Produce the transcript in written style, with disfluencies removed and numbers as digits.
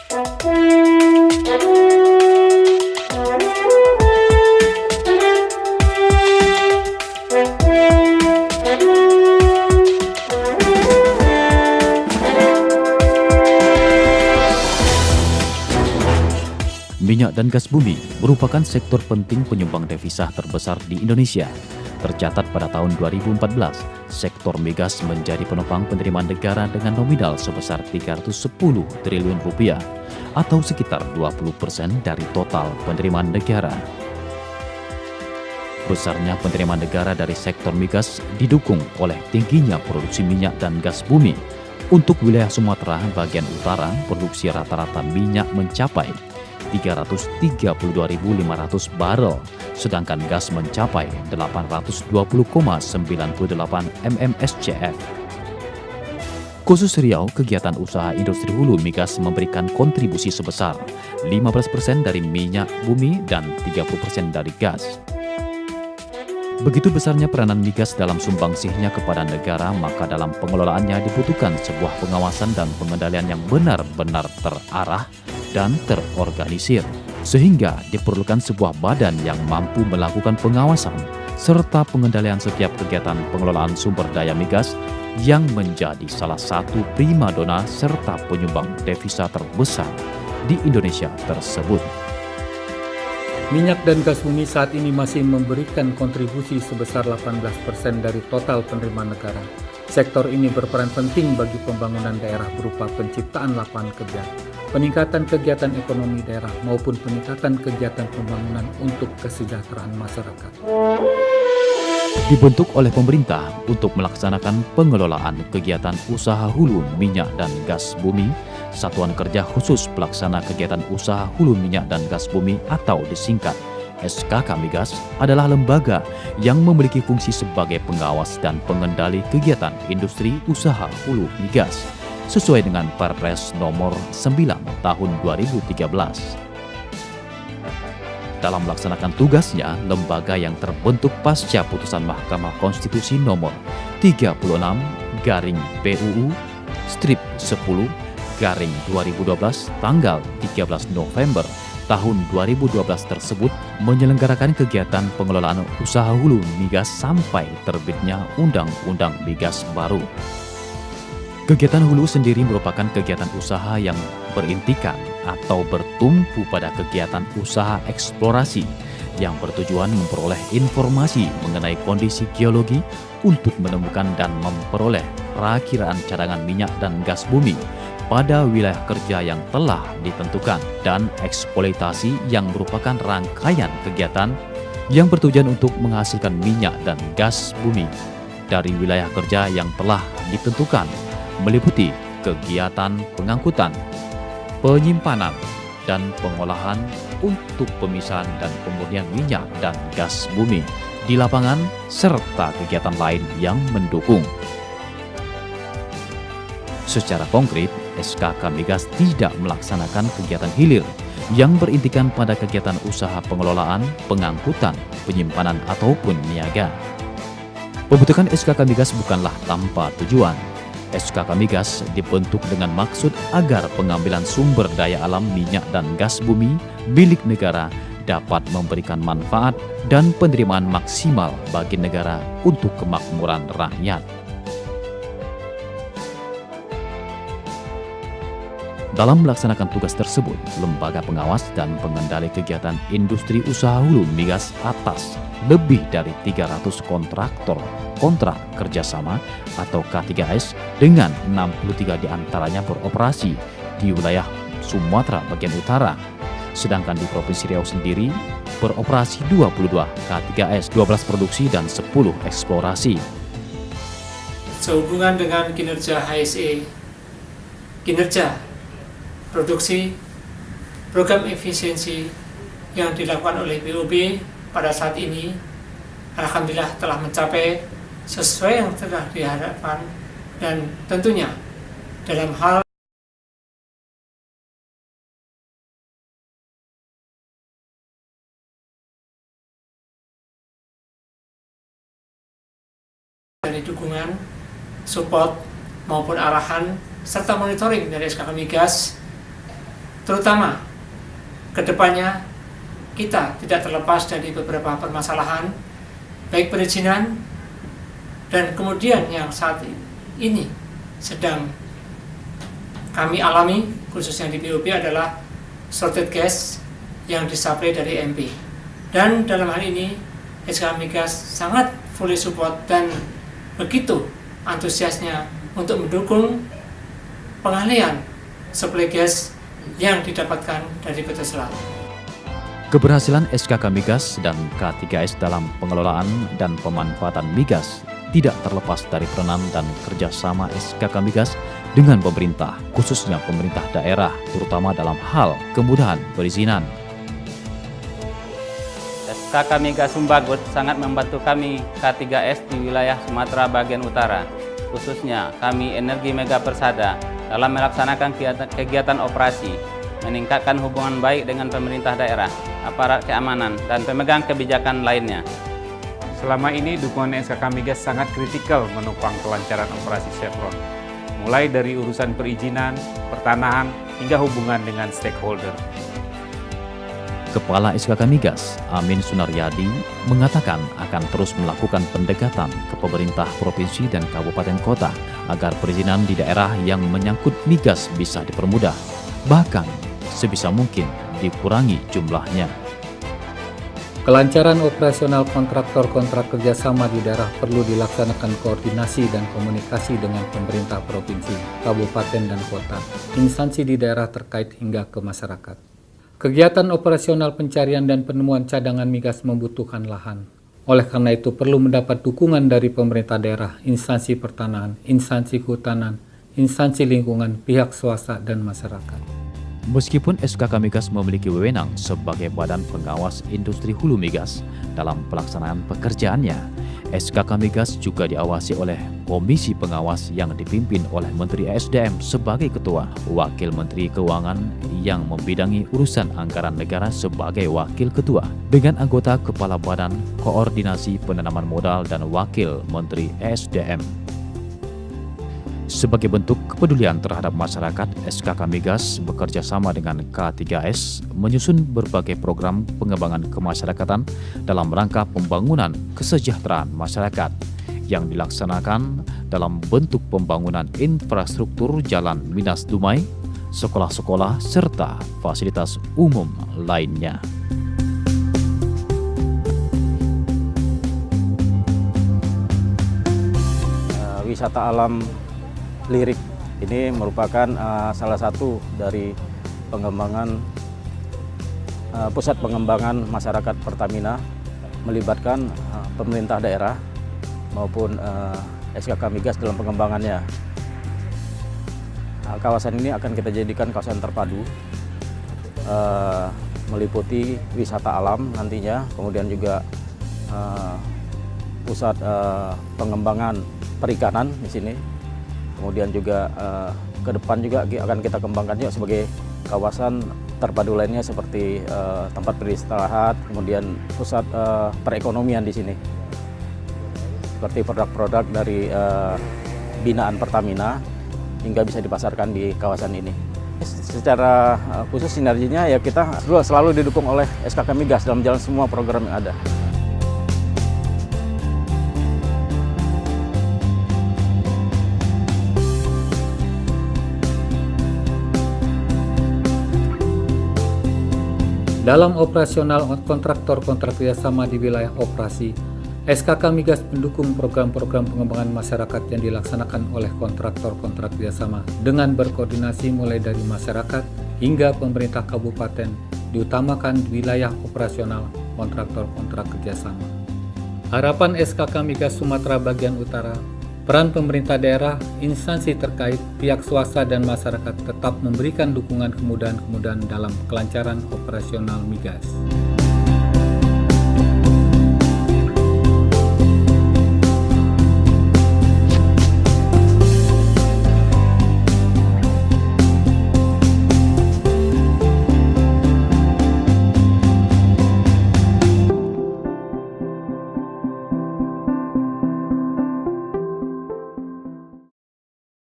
Minyak dan gas bumi merupakan sektor penting penyumbang devisa terbesar di Indonesia. Tercatat pada tahun 2014, sektor migas menjadi penopang penerimaan negara dengan nominal sebesar 310 triliun rupiah atau sekitar 20% dari total penerimaan negara. Besarnya penerimaan negara dari sektor migas didukung oleh tingginya produksi minyak dan gas bumi. Untuk wilayah Sumatera bagian utara, produksi rata-rata minyak mencapai 332.500 barel, sedangkan gas mencapai 820,98 mmscf. Khusus Riau, kegiatan usaha industri hulu migas memberikan kontribusi sebesar 15% dari minyak bumi dan 30% dari gas. Begitu besarnya peranan migas dalam sumbangsihnya kepada negara, maka dalam pengelolaannya dibutuhkan sebuah pengawasan dan pengendalian yang benar-benar terarah dan terorganisir, sehingga diperlukan sebuah badan yang mampu melakukan pengawasan serta pengendalian setiap kegiatan pengelolaan sumber daya migas yang menjadi salah satu primadona serta penyumbang devisa terbesar di Indonesia tersebut. Minyak dan gas bumi saat ini masih memberikan kontribusi sebesar 18% dari total penerimaan negara. Sektor ini berperan penting bagi pembangunan daerah berupa penciptaan lapangan kerja, peningkatan kegiatan ekonomi daerah maupun peningkatan kegiatan pembangunan untuk kesejahteraan masyarakat. Dibentuk oleh pemerintah untuk melaksanakan pengelolaan kegiatan usaha hulu minyak dan gas bumi, Satuan Kerja Khusus Pelaksana Kegiatan Usaha Hulu Minyak dan Gas Bumi atau disingkat SKK Migas adalah lembaga yang memiliki fungsi sebagai pengawas dan pengendali kegiatan industri usaha hulu migas sesuai dengan Perpres nomor 9 tahun 2013. Dalam melaksanakan tugasnya, lembaga yang terbentuk pasca putusan Mahkamah Konstitusi nomor 36/PUU/10/2012 tanggal 13 November tahun 2012 tersebut menyelenggarakan kegiatan pengelolaan usaha hulu migas sampai terbitnya Undang-Undang Migas baru. Kegiatan hulu sendiri merupakan kegiatan usaha yang berintikan atau bertumpu pada kegiatan usaha eksplorasi yang bertujuan memperoleh informasi mengenai kondisi geologi untuk menemukan dan memperoleh perakiraan cadangan minyak dan gas bumi pada wilayah kerja yang telah ditentukan, dan eksploitasi yang merupakan rangkaian kegiatan yang bertujuan untuk menghasilkan minyak dan gas bumi dari wilayah kerja yang telah ditentukan, meliputi kegiatan pengangkutan, penyimpanan, dan pengolahan untuk pemisahan dan pemurnian minyak dan gas bumi di lapangan, serta kegiatan lain yang mendukung. Secara konkret, SKK Migas tidak melaksanakan kegiatan hilir yang berintikan pada kegiatan usaha pengelolaan, pengangkutan, penyimpanan, ataupun niaga. Pembentukan SKK Migas bukanlah tanpa tujuan. SKK Migas dibentuk dengan maksud agar pengambilan sumber daya alam minyak dan gas bumi milik negara dapat memberikan manfaat dan penerimaan maksimal bagi negara untuk kemakmuran rakyat. Dalam melaksanakan tugas tersebut, lembaga pengawas dan pengendali kegiatan industri usaha hulu migas atas lebih dari 300 kontraktor kontrak kerjasama atau K3S dengan 63 diantaranya beroperasi di wilayah Sumatera bagian utara. Sedangkan di Provinsi Riau sendiri beroperasi 22 K3S, 12 produksi dan 10 eksplorasi. Sehubungan dengan kinerja HSE, kinerja produksi program efisiensi yang dilakukan oleh BOB pada saat ini alhamdulillah telah mencapai sesuai yang telah diharapkan, dan tentunya dalam hal dari dukungan, support maupun arahan serta monitoring dari SKK Migas terutama kedepannya kita tidak terlepas dari beberapa permasalahan, baik perizinan dan kemudian yang saat ini sedang kami alami, khususnya di BOP adalah shorted gas yang disuplai dari MP. Dan dalam hal ini SK Migas sangat fully support dan begitu antusiasnya untuk mendukung pengalihan suplai gas yang didapatkan dari PT Selat. Keberhasilan SKK Migas dan K3S dalam pengelolaan dan pemanfaatan migas tidak terlepas dari peranan dan kerjasama SKK Migas dengan pemerintah, khususnya pemerintah daerah, terutama dalam hal kemudahan perizinan. SKK Migas Sumbagut sangat membantu kami K3S di wilayah Sumatera bagian utara, khususnya kami Energi Mega Persada dalam melaksanakan kegiatan operasi, meningkatkan hubungan baik dengan pemerintah daerah, aparat keamanan, dan pemegang kebijakan lainnya. Selama ini dukungan SKK Migas sangat kritikal menopang kelancaran operasi Chevron, mulai dari urusan perizinan, pertanahan, hingga hubungan dengan stakeholder. Kepala SKK Migas, Amin Sunaryadi, mengatakan akan terus melakukan pendekatan ke pemerintah provinsi dan kabupaten kota agar perizinan di daerah yang menyangkut migas bisa dipermudah, bahkan sebisa mungkin dikurangi jumlahnya. Kelancaran operasional kontraktor-kontrak kerjasama di daerah perlu dilaksanakan koordinasi dan komunikasi dengan pemerintah provinsi, kabupaten dan kota, instansi di daerah terkait hingga ke masyarakat. Kegiatan operasional pencarian dan penemuan cadangan migas membutuhkan lahan. Oleh karena itu perlu mendapat dukungan dari pemerintah daerah, instansi pertanahan, instansi kehutanan, instansi lingkungan, pihak swasta, dan masyarakat. Meskipun SKK Migas memiliki wewenang sebagai badan pengawas industri hulu migas dalam pelaksanaan pekerjaannya, SKK Migas juga diawasi oleh Komisi Pengawas yang dipimpin oleh Menteri ESDM sebagai ketua, Wakil Menteri Keuangan yang membidangi urusan anggaran negara sebagai wakil ketua, dengan anggota Kepala Badan Koordinasi Penanaman Modal dan Wakil Menteri ESDM. Sebagai bentuk kepedulian terhadap masyarakat, SKK Migas bekerja sama dengan K3S menyusun berbagai program pengembangan kemasyarakatan dalam rangka pembangunan kesejahteraan masyarakat yang dilaksanakan dalam bentuk pembangunan infrastruktur jalan Minas Dumai, sekolah-sekolah, serta fasilitas umum lainnya. Wisata alam Lirik ini merupakan salah satu dari pengembangan pusat pengembangan masyarakat Pertamina, melibatkan pemerintah daerah maupun SKK Migas dalam pengembangannya. Kawasan ini akan kita jadikan kawasan terpadu, meliputi wisata alam nantinya, kemudian juga pusat pengembangan perikanan di sini. Kemudian juga ke depan juga akan kita kembangkan juga sebagai kawasan terpadu lainnya seperti tempat beristirahat, kemudian pusat perekonomian di sini. Seperti produk-produk dari binaan Pertamina hingga bisa dipasarkan di kawasan ini. Secara khusus sinerginya ya kita selalu didukung oleh SKK Migas dalam jalan semua program yang ada. Dalam operasional kontraktor-kontrak kerjasama di wilayah operasi, SKK Migas mendukung program-program pengembangan masyarakat yang dilaksanakan oleh kontraktor-kontrak kerjasama dengan berkoordinasi mulai dari masyarakat hingga pemerintah kabupaten, diutamakan di wilayah operasional kontraktor-kontrak kerjasama. Harapan SKK Migas Sumatera bagian utara, peran pemerintah daerah, instansi terkait, pihak swasta dan masyarakat tetap memberikan dukungan kemudahan-kemudahan dalam kelancaran operasional migas.